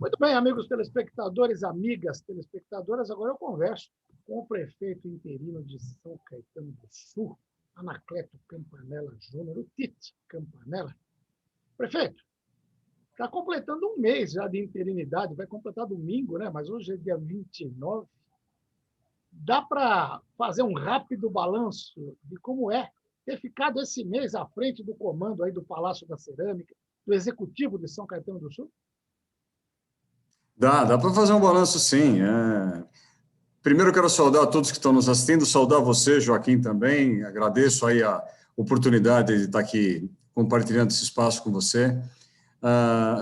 Muito bem, amigos telespectadores, amigas telespectadoras, agora eu converso com o prefeito interino de São Caetano do Sul, Anacleto Campanella Júnior, o Tite Campanella. Prefeito, está completando um mês já de interinidade, vai completar domingo, né? Mas hoje é dia 29. Dá para fazer um rápido balanço de como é ter ficado esse mês à frente do comando aí do Palácio da Cerâmica, do Executivo de São Caetano do Sul? Dá para fazer um balanço, sim. Primeiro, eu quero saudar a todos que estão nos assistindo, saudar você, Joaquim, também. Agradeço aí a oportunidade de estar aqui compartilhando esse espaço com você.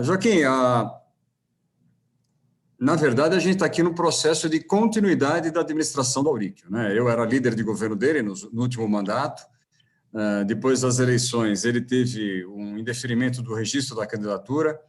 Joaquim, na verdade, a gente está aqui no processo de continuidade da administração do Auríquio, né? Eu era líder de governo dele no último mandato. Depois das eleições, ele teve um indeferimento do registro da candidatura,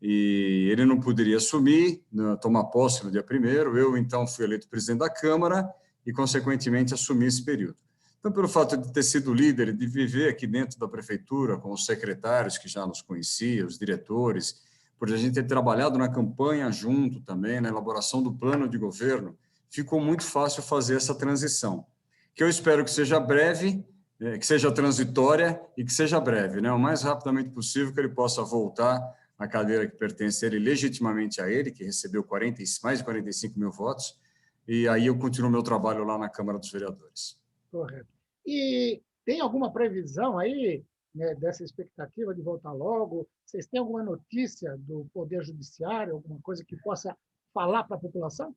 e ele não poderia assumir, tomar posse no dia 1º. Eu, então, fui eleito presidente da Câmara e, consequentemente, assumi esse período. Então, pelo fato de ter sido líder e de viver aqui dentro da prefeitura, com os secretários que já nos conheciam, os diretores, por a gente ter trabalhado na campanha junto também, na elaboração do plano de governo, ficou muito fácil fazer essa transição, que eu espero que seja breve, que seja transitória e que seja breve, né? O mais rapidamente possível, que ele possa voltar a cadeira que pertence a ele, legitimamente a ele, que recebeu mais de 45 mil votos, e aí eu continuo meu trabalho lá na Câmara dos Vereadores. Correto. E tem alguma previsão aí, né, dessa expectativa de voltar logo? Vocês têm alguma notícia do Poder Judiciário, alguma coisa que possa falar para a população?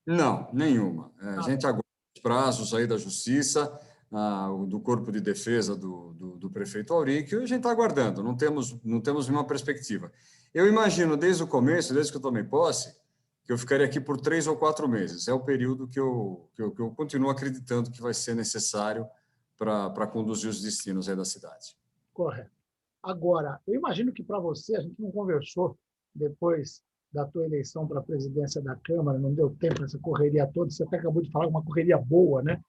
Não, nenhuma. A gente aguarda os prazos aí da Justiça, do Corpo de Defesa do prefeito Auríquio, e a gente está aguardando, não temos nenhuma perspectiva. Eu imagino, desde o começo, desde que eu tomei posse, que eu ficaria aqui por 3 ou 4 meses. É o período que eu continuo acreditando que vai ser necessário para conduzir os destinos aí da cidade. Correto. Agora, eu imagino que para você, a gente não conversou depois da tua eleição para a presidência da Câmara, não deu tempo essa correria toda, você até acabou de falar, uma correria boa, né?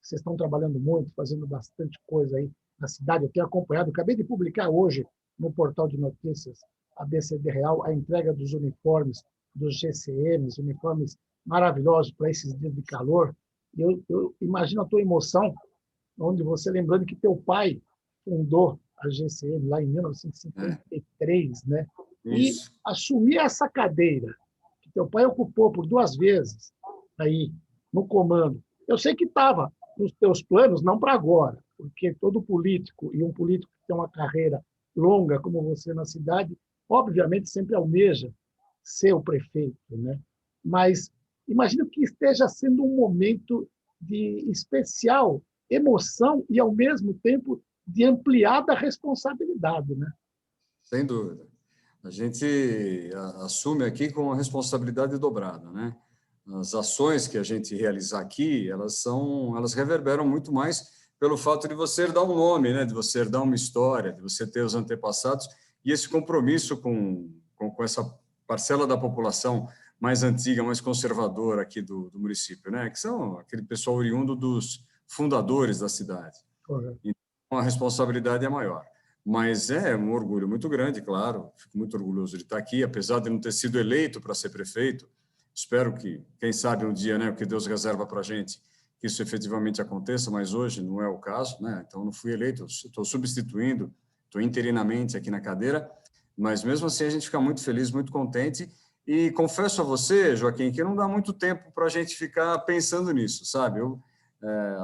Vocês estão trabalhando muito, fazendo bastante coisa aí na cidade. Eu tenho acompanhado, acabei de publicar hoje no portal de notícias ABCD Real a entrega dos uniformes dos GCMs, uniformes maravilhosos para esses dias de calor. Eu imagino a tua emoção, onde você lembrando que teu pai fundou a GCM lá em 1953, né? E Isso. assumir essa cadeira que teu pai ocupou por 2 vezes aí no comando. Eu sei que estava nos teus planos, não para agora, porque todo político, e um político que tem uma carreira longa como você na cidade, obviamente sempre almeja ser o prefeito, né? Mas imagino que esteja sendo um momento de especial emoção e, ao mesmo tempo, de ampliada responsabilidade, né? Sem dúvida. A gente assume aqui com a responsabilidade dobrada, né? As ações que a gente realizar aqui, elas reverberam muito mais pelo fato de você herdar um nome, né? De você herdar uma história, de você ter os antepassados e esse compromisso com essa parcela da população mais antiga, mais conservadora aqui do município, né? Que são aquele pessoal oriundo dos fundadores da cidade. Correto. Então, a responsabilidade é maior. Mas é um orgulho muito grande, claro. Fico muito orgulhoso de estar aqui, apesar de não ter sido eleito para ser prefeito. Espero que, quem sabe, um dia, né, o que Deus reserva para a gente, que isso efetivamente aconteça, mas hoje não é o caso, né? Então, não fui eleito, estou substituindo, estou interinamente aqui na cadeira, mas mesmo assim a gente fica muito feliz, muito contente. E confesso a você, Joaquim, que não dá muito tempo para a gente ficar pensando nisso, sabe?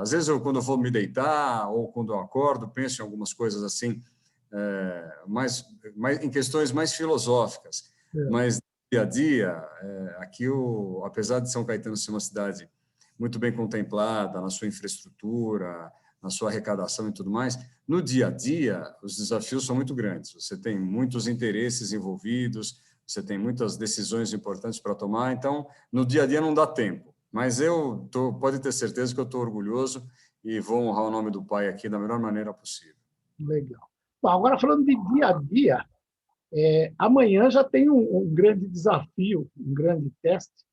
Às vezes, quando eu vou me deitar ou quando eu acordo, penso em algumas coisas assim, mais em questões mais filosóficas, mas dia a dia, aqui, apesar de São Caetano ser uma cidade muito bem contemplada na sua infraestrutura, na sua arrecadação e tudo mais, no dia a dia, os desafios são muito grandes. Você tem muitos interesses envolvidos, você tem muitas decisões importantes para tomar, então, no dia a dia não dá tempo. Mas pode ter certeza que eu estou orgulhoso e vou honrar o nome do pai aqui da melhor maneira possível. Legal. Bom, agora, falando de dia a dia, amanhã já tem um grande desafio, um grande teste,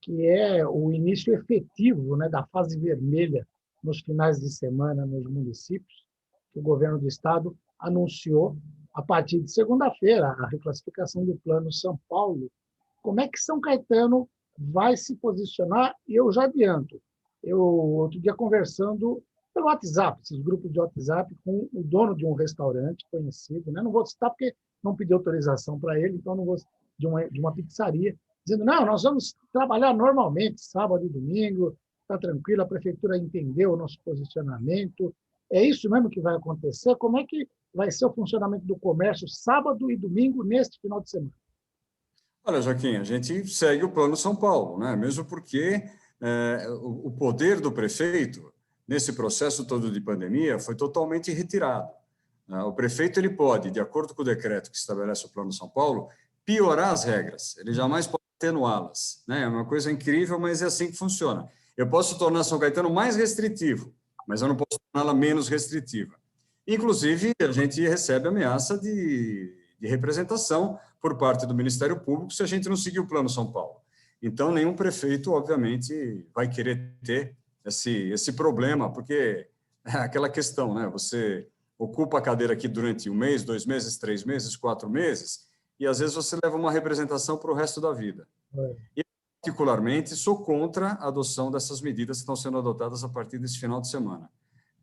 que é o início efetivo, né, da fase vermelha nos finais de semana nos municípios, que o governo do estado anunciou a partir de segunda-feira a reclassificação do Plano São Paulo como é que São Caetano vai se posicionar. E eu já adianto, eu outro dia conversando pelo WhatsApp, esses grupos de WhatsApp, com o dono de um restaurante conhecido, né? Não vou citar porque não pedi autorização para ele, então não vou de uma pizzaria, dizendo, não, nós vamos trabalhar normalmente, sábado e domingo, está tranquilo, a prefeitura entendeu o nosso posicionamento. É isso mesmo que vai acontecer? Como é que vai ser o funcionamento do comércio sábado e domingo neste final de semana? Olha, Joaquim, a gente segue o Plano São Paulo, né? Mesmo porque o poder do prefeito, nesse processo todo de pandemia, foi totalmente retirado. O prefeito ele pode, de acordo com o decreto que estabelece o Plano São Paulo, piorar as regras, ele jamais pode atenuá-las. Né? É uma coisa incrível, mas é assim que funciona. Eu posso tornar São Caetano mais restritivo, mas eu não posso torná-la menos restritiva. Inclusive, a gente recebe ameaça de representação por parte do Ministério Público se a gente não seguir o Plano São Paulo. Então, nenhum prefeito, obviamente, vai querer ter esse problema, porque é aquela questão, né? Você ocupa a cadeira aqui durante 1 mês, 2 meses, 3 meses, 4 meses, e às vezes você leva uma representação para o resto da vida. E, particularmente, sou contra a adoção dessas medidas que estão sendo adotadas a partir desse final de semana.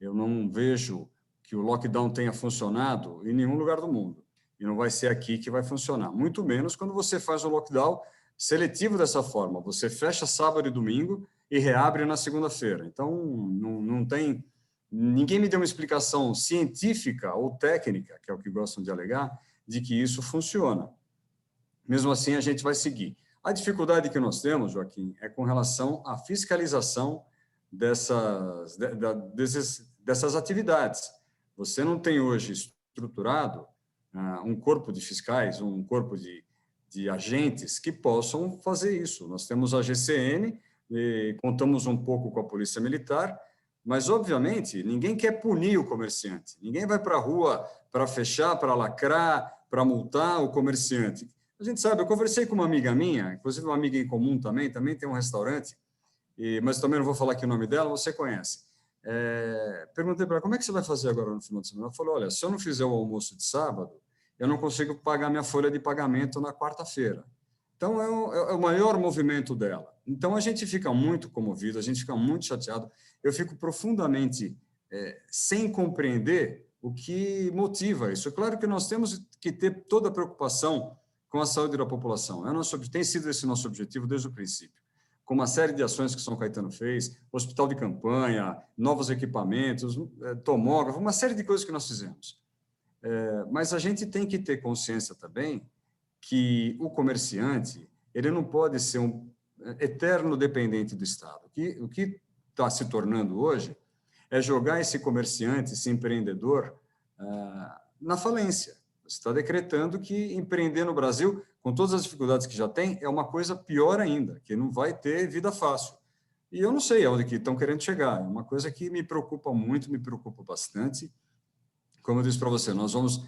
Eu não vejo que o lockdown tenha funcionado em nenhum lugar do mundo. E não vai ser aqui que vai funcionar. Muito menos quando você faz um lockdown seletivo dessa forma. Você fecha sábado e domingo e reabre na segunda-feira. Então, não tem... Ninguém me deu uma explicação científica ou técnica, que é o que gostam de alegar, de que isso funciona. Mesmo assim, a gente vai seguir. A dificuldade que nós temos, Joaquim, é com relação à fiscalização dessas atividades. Você não tem hoje estruturado um corpo de fiscais, um corpo de agentes que possam fazer isso. Nós temos a GCM, contamos um pouco com a Polícia Militar, mas, obviamente, ninguém quer punir o comerciante. Ninguém vai para a rua para fechar, para lacrar, para multar o comerciante. A gente sabe, eu conversei com uma amiga minha, inclusive uma amiga em comum também tem um restaurante, mas também não vou falar aqui o nome dela, você conhece. Perguntei para ela, como é que você vai fazer agora no final de semana? Ela falou, olha, se eu não fizer o almoço de sábado, eu não consigo pagar minha folha de pagamento na quarta-feira. Então, é o maior movimento dela. Então, a gente fica muito comovido, a gente fica muito chateado. Eu fico profundamente sem compreender o que motiva isso. É claro que nós temos que ter toda a preocupação com a saúde da população. Tem sido esse nosso objetivo desde o princípio. Com uma série de ações que São Caetano fez, hospital de campanha, novos equipamentos, tomógrafo, uma série de coisas que nós fizemos. Mas a gente tem que ter consciência também que o comerciante ele não pode ser um eterno dependente do Estado. O que está se tornando hoje é jogar esse comerciante, esse empreendedor, na falência. Você está decretando que empreender no Brasil, com todas as dificuldades que já tem, é uma coisa pior ainda, que não vai ter vida fácil. E eu não sei aonde que estão querendo chegar. É uma coisa que me preocupa muito, me preocupa bastante. Como eu disse para você, nós vamos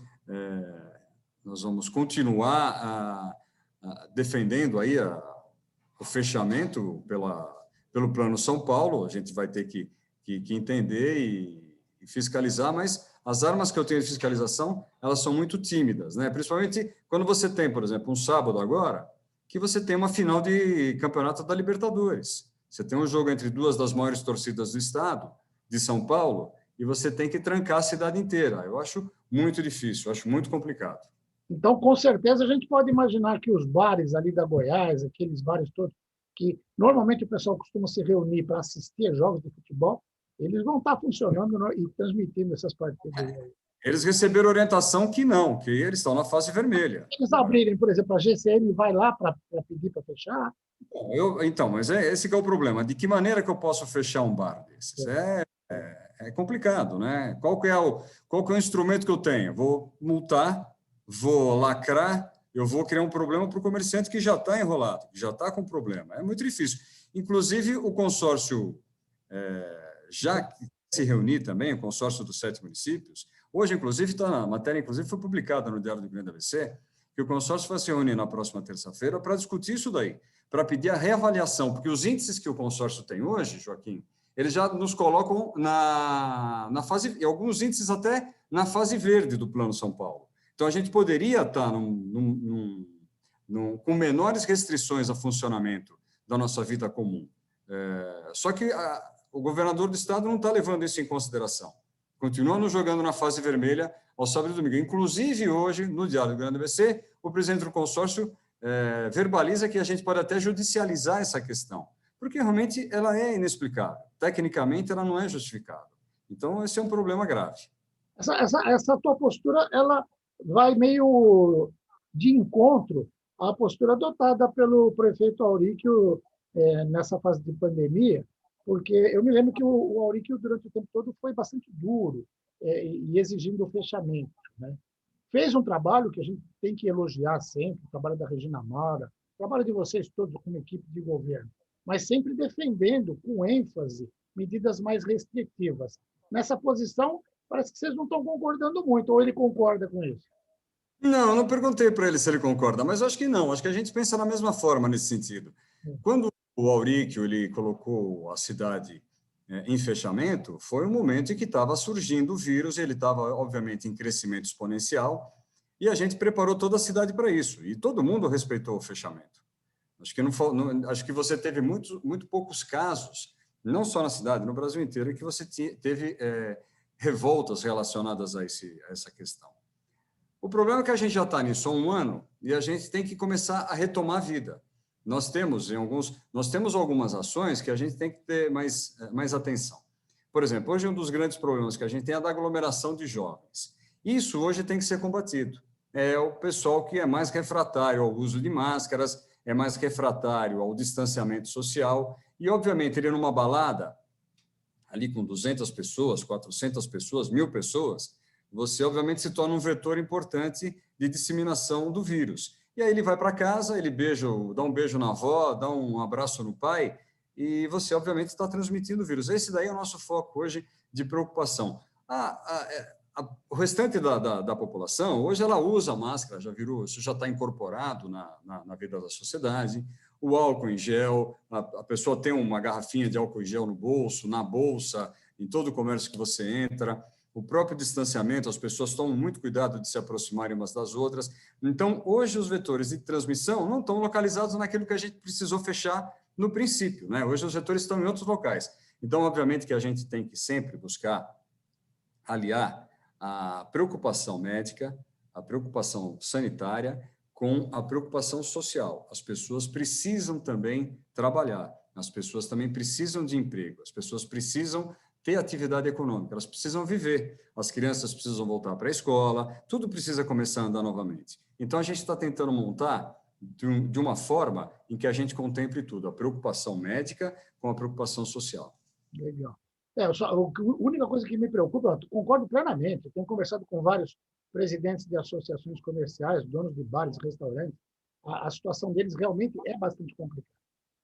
continuar defendendo aí o fechamento pelo Plano São Paulo. A gente vai ter que entender e fiscalizar, mas as armas que eu tenho de fiscalização, elas são muito tímidas, né? Principalmente quando você tem, por exemplo, um sábado agora, que você tem uma final de campeonato da Libertadores. Você tem um jogo entre 2 das maiores torcidas do estado, de São Paulo, e você tem que trancar a cidade inteira. Eu acho muito difícil, eu acho muito complicado. Então, com certeza, a gente pode imaginar que os bares ali da Goiás, aqueles bares todos, que normalmente o pessoal costuma se reunir para assistir a jogos de futebol, eles vão estar funcionando e transmitindo essas partidas. Eles receberam orientação que não, que eles estão na fase vermelha. Se eles abrirem, por exemplo, a GCM vai lá para pedir para fechar? Então, mas esse que é o problema. De que maneira que eu posso fechar um bar desses? É complicado, né? Qual que é o instrumento que eu tenho? Vou multar, vou lacrar, eu vou criar um problema para o comerciante que já está enrolado, que já está com problema. É muito difícil. Inclusive, o consórcio já se reunir também, o consórcio dos 7 municípios. Hoje, inclusive, a matéria inclusive, foi publicada no Diário do Grande ABC, que o consórcio vai se reunir na próxima terça-feira para discutir isso daí, para pedir a reavaliação, porque os índices que o consórcio tem hoje, Joaquim, eles já nos colocam na fase, e alguns índices até na fase verde do Plano São Paulo. Então, a gente poderia estar com menores restrições ao funcionamento da nossa vida comum. Só que o governador do estado não está levando isso em consideração. Continua nos jogando na fase vermelha ao sábado e domingo. Inclusive, hoje, no Diário do Grande ABC, o presidente do consórcio verbaliza que a gente pode até judicializar essa questão, porque realmente ela é inexplicável. Tecnicamente, ela não é justificável. Então, esse é um problema grave. Essa tua postura, ela vai meio de encontro à postura adotada pelo prefeito Auríquio nessa fase de pandemia, porque eu me lembro que o Auríquio, durante o tempo todo, foi bastante duro e exigindo o fechamento, né? Fez um trabalho que a gente tem que elogiar sempre, o trabalho da Regina Mara, o trabalho de vocês todos como equipe de governo, mas sempre defendendo, com ênfase, medidas mais restritivas. Nessa posição, parece que vocês não estão concordando muito, ou ele concorda com isso? Não perguntei para ele se ele concorda, mas acho que não. Acho que a gente pensa da mesma forma nesse sentido. Quando o Auríquio ele colocou a cidade em fechamento, foi um momento em que estava surgindo o vírus, ele estava, obviamente, em crescimento exponencial, e a gente preparou toda a cidade para isso, e todo mundo respeitou o fechamento. Acho que você teve muito poucos casos, não só na cidade, no Brasil inteiro, que você teve revoltas relacionadas a essa questão. O problema é que a gente já está nisso há um ano e a gente tem que começar a retomar a vida. Nós temos algumas ações que a gente tem que ter mais atenção. Por exemplo, hoje um dos grandes problemas que a gente tem é a da aglomeração de jovens. Isso hoje tem que ser combatido. É o pessoal que é mais refratário ao uso de máscaras, é mais refratário ao distanciamento social e, obviamente, ele numa balada, ali com 200 pessoas, 400 pessoas, 1.000 pessoas, você, obviamente, se torna um vetor importante de disseminação do vírus. E aí ele vai para casa, ele dá um beijo na avó, dá um abraço no pai, e você, obviamente, está transmitindo o vírus. Esse daí é o nosso foco hoje de preocupação. O restante da população, hoje ela usa máscara, isso já está incorporado na vida da sociedade. O álcool em gel, a pessoa tem uma garrafinha de álcool em gel no bolso, na bolsa, em todo o comércio que você entra. O próprio distanciamento, as pessoas tomam muito cuidado de se aproximarem umas das outras. Então, hoje, os vetores de transmissão não estão localizados naquilo que a gente precisou fechar no princípio, né? Hoje, os vetores estão em outros locais. Então, obviamente, que a gente tem que sempre buscar aliar a preocupação médica, a preocupação sanitária, com a preocupação social. As pessoas precisam também trabalhar, as pessoas também precisam de emprego, as pessoas precisam ter atividade econômica, elas precisam viver, as crianças precisam voltar para a escola, tudo precisa começar a andar novamente. Então, a gente está tentando montar de uma forma em que a gente contemple tudo, a preocupação médica com a preocupação social. Legal. A única coisa que me preocupa, eu concordo plenamente, eu tenho conversado com vários presidentes de associações comerciais, donos de bares, restaurantes, a situação deles realmente é bastante complicada.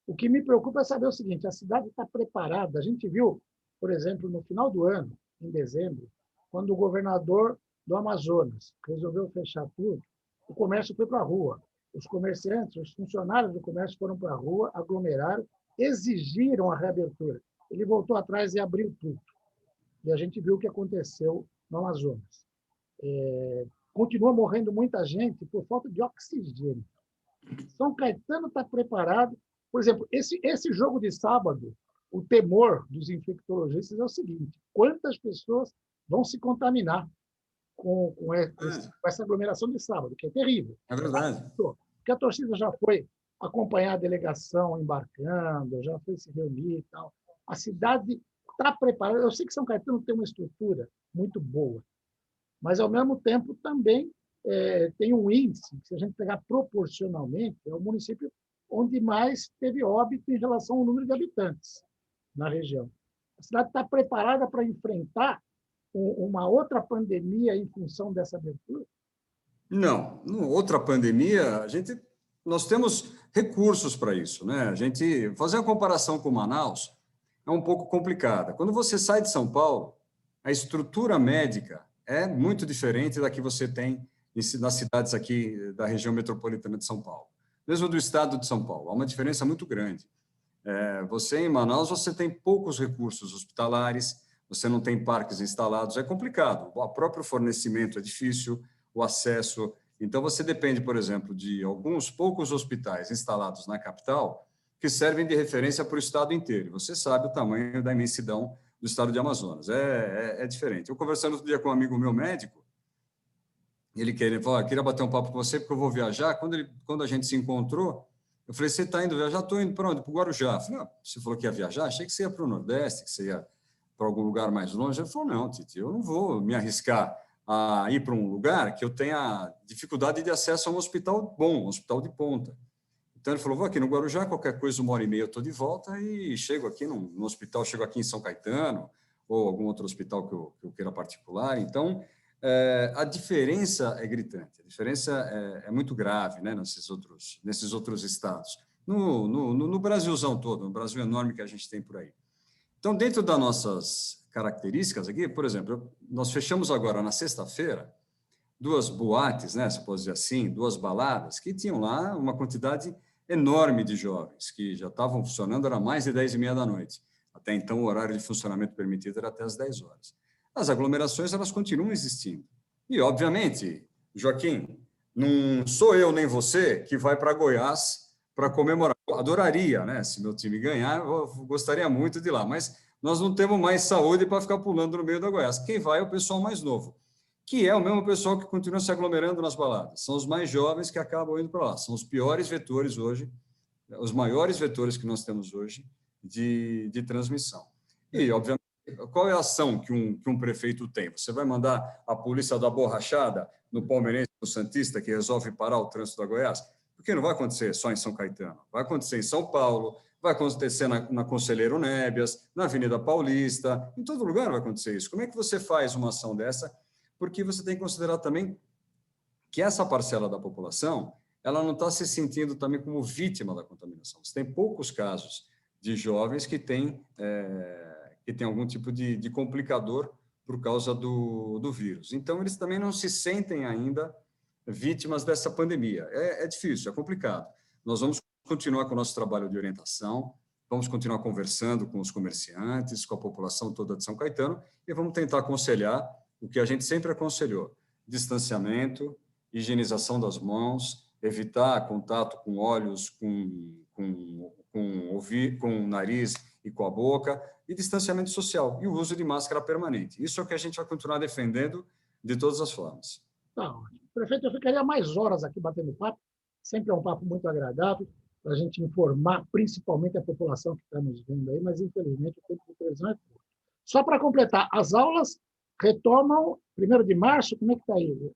O que me preocupa é saber o seguinte, a cidade está preparada, a gente viu, por exemplo, no final do ano, em dezembro, quando o governador do Amazonas resolveu fechar tudo, o comércio foi para a rua. Os comerciantes, os funcionários do comércio foram para a rua, aglomeraram, exigiram a reabertura. Ele voltou atrás e abriu tudo. E a gente viu o que aconteceu no Amazonas. Continua morrendo muita gente por falta de oxigênio. São Caetano está preparado. Por exemplo, esse jogo de sábado, o temor dos infectologistas é o seguinte: quantas pessoas vão se contaminar com essa aglomeração de sábado, que é terrível. É verdade. Porque a torcida já foi acompanhar a delegação embarcando, já foi se reunir e tal. A cidade está preparada. Eu sei que São Caetano tem uma estrutura muito boa, mas, ao mesmo tempo, também tem um índice, que se a gente pegar proporcionalmente, é o município onde mais teve óbito em relação ao número de habitantes na região. A cidade está preparada para enfrentar uma outra pandemia em função dessa abertura? Não, outra pandemia, nós temos recursos para isso, né? Fazer uma comparação com Manaus é um pouco complicada. Quando você sai de São Paulo, a estrutura médica é muito diferente da que você tem nas cidades aqui da região metropolitana de São Paulo, mesmo do estado de São Paulo. Há uma diferença muito grande. Você, em Manaus, você tem poucos recursos hospitalares, você não tem parques instalados, é complicado. O próprio fornecimento é difícil, o acesso Então, você depende, por exemplo, de alguns poucos hospitais instalados na capital que servem de referência para o estado inteiro. Você sabe o tamanho da imensidão do estado de Amazonas. É diferente. Eu conversando outro dia com um amigo meu médico, ele falou, queria bater um papo com você porque eu vou viajar. Quando a gente se encontrou, eu falei, você está indo viajar? Estou indo para onde? Para o Guarujá. Eu falei, você falou que ia viajar? Achei que você ia para o Nordeste, que você ia para algum lugar mais longe. Ele falou, não, Titi, eu não vou me arriscar a ir para um lugar que eu tenha dificuldade de acesso a um hospital bom, um hospital de ponta. Então, ele falou, vou aqui no Guarujá, qualquer coisa, 1h30 eu estou de volta e chego aqui no hospital, chego aqui em São Caetano ou algum outro hospital que eu queira particular. Então, a diferença é gritante, a diferença é muito grave, né, nesses outros estados. No Brasilzão todo, no Brasil enorme que a gente tem por aí. Então, dentro das nossas características aqui, por exemplo, nós fechamos agora na sexta-feira 2 boates, né, se pode dizer assim, 2 baladas, que tinham lá uma quantidade enorme de jovens, que já estavam funcionando, era mais de 10h30 da noite. Até então, o horário de funcionamento permitido era até as 10 horas. As aglomerações, elas continuam existindo. E, obviamente, Joaquim, não sou eu nem você que vai para Goiás para comemorar. Eu adoraria, né? Se meu time ganhar, eu gostaria muito de ir lá, mas nós não temos mais saúde para ficar pulando no meio da Goiás. Quem vai é o pessoal mais novo, que é o mesmo pessoal que continua se aglomerando nas baladas. São os mais jovens que acabam indo para lá. São os piores vetores hoje, os maiores vetores que nós temos hoje de transmissão. E, obviamente, qual é a ação que um prefeito tem? Você vai mandar a polícia da borrachada no palmeirense, no santista, que resolve parar o trânsito da Goiás? Porque não vai acontecer só em São Caetano. Vai acontecer em São Paulo, vai acontecer na Conselheiro Nébias, na Avenida Paulista, em todo lugar vai acontecer isso. Como é que você faz uma ação dessa? Porque você tem que considerar também que essa parcela da população, ela não está se sentindo também como vítima da contaminação. Você tem poucos casos de jovens que têm algum tipo de complicador por causa do vírus. Então, eles também não se sentem ainda vítimas dessa pandemia. É difícil, é complicado. Nós vamos continuar com o nosso trabalho de orientação, vamos continuar conversando com os comerciantes, com a população toda de São Caetano, e vamos tentar aconselhar o que a gente sempre aconselhou: distanciamento, higienização das mãos, evitar contato com olhos, com o nariz e com a boca, e distanciamento social, e o uso de máscara permanente. Isso é o que a gente vai continuar defendendo de todas as formas. Tá ótimo. Prefeito, eu ficaria mais horas aqui batendo papo, sempre é um papo muito agradável, para a gente informar principalmente a população que está nos vendo aí, mas infelizmente o tempo de televisão é curto. Só para completar, as aulas retomam 1º de março, como é que está aí?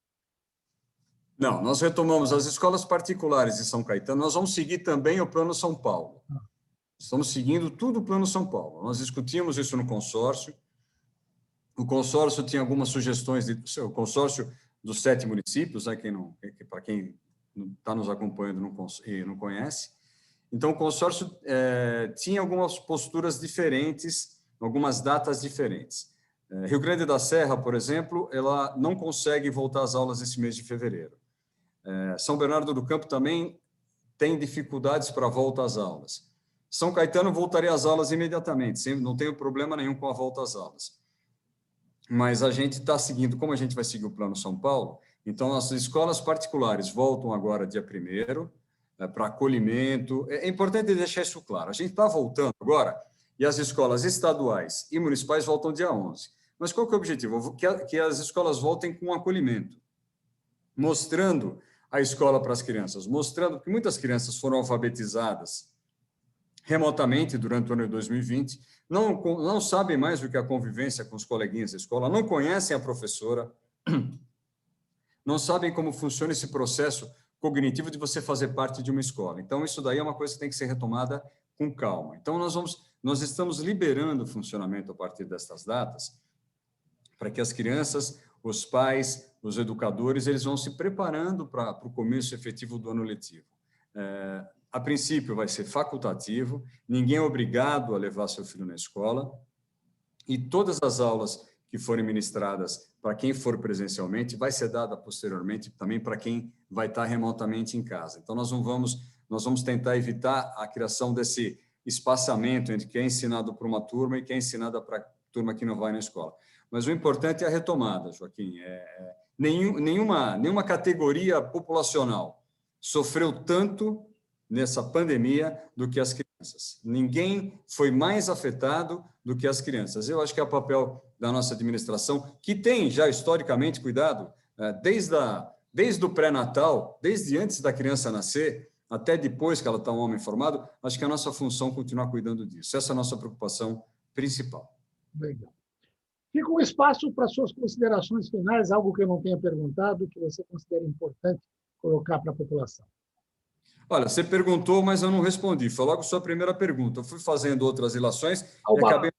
Não, nós retomamos as escolas particulares de São Caetano, nós vamos seguir também o Plano São Paulo. Estamos seguindo tudo o Plano São Paulo. Nós discutimos isso no consórcio. O consórcio tinha algumas sugestões, o consórcio dos 7 municípios, né, para quem está nos acompanhando e não conhece. Então, o consórcio tinha algumas posturas diferentes, algumas datas diferentes. Rio Grande da Serra, por exemplo, ela não consegue voltar às aulas esse mês de fevereiro. São Bernardo do Campo também tem dificuldades para a volta às aulas. São Caetano voltaria às aulas imediatamente, não tenho problema nenhum com a volta às aulas. Mas a gente está seguindo, como a gente vai seguir o Plano São Paulo, então as escolas particulares voltam agora dia 1º, para acolhimento. É importante deixar isso claro. A gente está voltando agora e as escolas estaduais e municipais voltam dia 11. Mas qual que é o objetivo? Que as escolas voltem com acolhimento, mostrando a escola para as crianças, mostrando que muitas crianças foram alfabetizadas remotamente durante o ano de 2020, não sabem mais o que é a convivência com os coleguinhas da escola, não conhecem a professora, não sabem como funciona esse processo cognitivo de você fazer parte de uma escola. Então, isso daí é uma coisa que tem que ser retomada com calma. Então, nós estamos liberando o funcionamento a partir destas datas para que as crianças, os pais, os educadores, eles vão se preparando para o começo efetivo do ano letivo. A princípio, vai ser facultativo, ninguém é obrigado a levar seu filho na escola, e todas as aulas que forem ministradas para quem for presencialmente, vai ser dada posteriormente também para quem vai estar remotamente em casa. Então, nós vamos tentar evitar a criação desse espaçamento entre quem é ensinado para uma turma e quem é ensinado para a turma que não vai na escola. Mas o importante é a retomada, Joaquim. nenhuma categoria populacional sofreu tanto nessa pandemia do que as crianças. Ninguém foi mais afetado do que as crianças. Eu acho que é o papel da nossa administração, que tem já historicamente cuidado, desde o pré-natal, desde antes da criança nascer, até depois que ela está um homem formado, acho que é a nossa função é continuar cuidando disso. Essa é a nossa preocupação principal. Legal. Fica um espaço para suas considerações finais, algo que eu não tenha perguntado, que você considera importante colocar para a população. Olha, você perguntou, mas eu não respondi. Foi logo a sua primeira pergunta. Eu fui fazendo outras relações e acabei...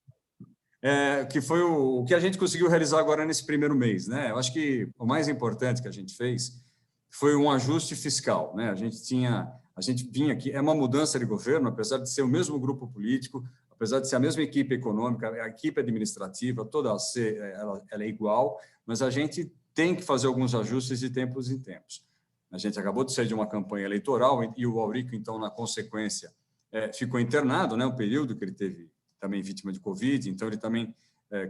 que foi o que a gente conseguiu realizar agora nesse primeiro mês, né? Eu acho que o mais importante que a gente fez foi um ajuste fiscal, né? A gente vinha aqui, é uma mudança de governo, apesar de ser o mesmo grupo político, apesar de ser a mesma equipe econômica, a equipe administrativa, toda ela é igual, mas a gente tem que fazer alguns ajustes de tempos em tempos. A gente acabou de sair de uma campanha eleitoral e o Aurico, então, na consequência, ficou internado, né? Um período que ele teve também vítima de Covid, então ele também,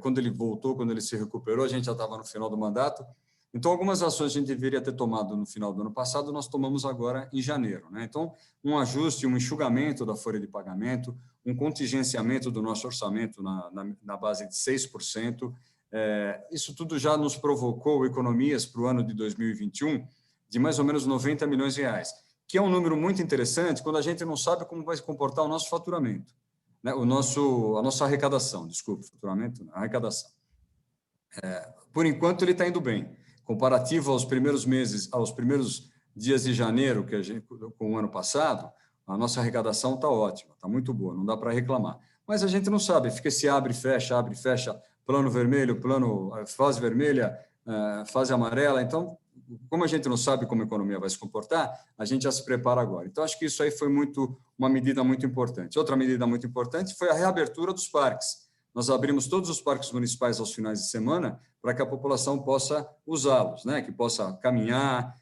quando ele voltou, quando ele se recuperou, a gente já estava no final do mandato. Então, algumas ações a gente deveria ter tomado no final do ano passado, nós tomamos agora em janeiro, né? Então, um ajuste, um enxugamento da folha de pagamento, um contingenciamento do nosso orçamento na base de 6%. Isso tudo já nos provocou economias para o ano de 2021 de mais ou menos 90 milhões de reais, que é um número muito interessante quando a gente não sabe como vai se comportar o nosso faturamento, né? A nossa arrecadação, desculpe, faturamento, não, arrecadação. Por enquanto, ele está indo bem. Comparativo aos primeiros meses, aos primeiros dias de janeiro, com o ano passado, a nossa arrecadação está ótima, está muito boa, não dá para reclamar. Mas a gente não sabe, fica esse abre e fecha, plano vermelho, fase vermelha, fase amarela. Então, como a gente não sabe como a economia vai se comportar, a gente já se prepara agora. Então, acho que isso aí foi uma medida muito importante. Outra medida muito importante foi a reabertura dos parques. Nós abrimos todos os parques municipais aos finais de semana para que a população possa usá-los, né? Que possa caminhar,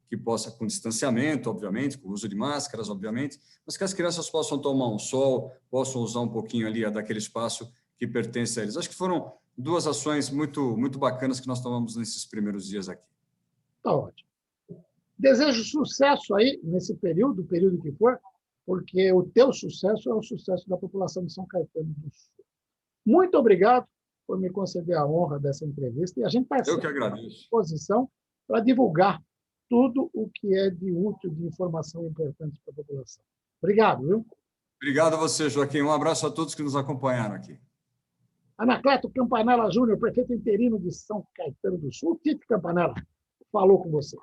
que possa, com distanciamento, obviamente, com uso de máscaras, obviamente, mas que as crianças possam tomar um sol, possam usar um pouquinho ali daquele espaço que pertence a eles. Acho que foram duas ações muito, muito bacanas que nós tomamos nesses primeiros dias aqui. Está ótimo. Desejo sucesso aí nesse período, o período que for, porque o teu sucesso é o sucesso da população de São Caetano do Sul. Muito obrigado por me conceder a honra dessa entrevista e a gente está à disposição para divulgar tudo o que é de útil, de informação importante para a população. Obrigado, viu? Obrigado a você, Joaquim. Um abraço a todos que nos acompanharam aqui. Anacleto Campanella Júnior, prefeito interino de São Caetano do Sul. Tite Campanella falou com você.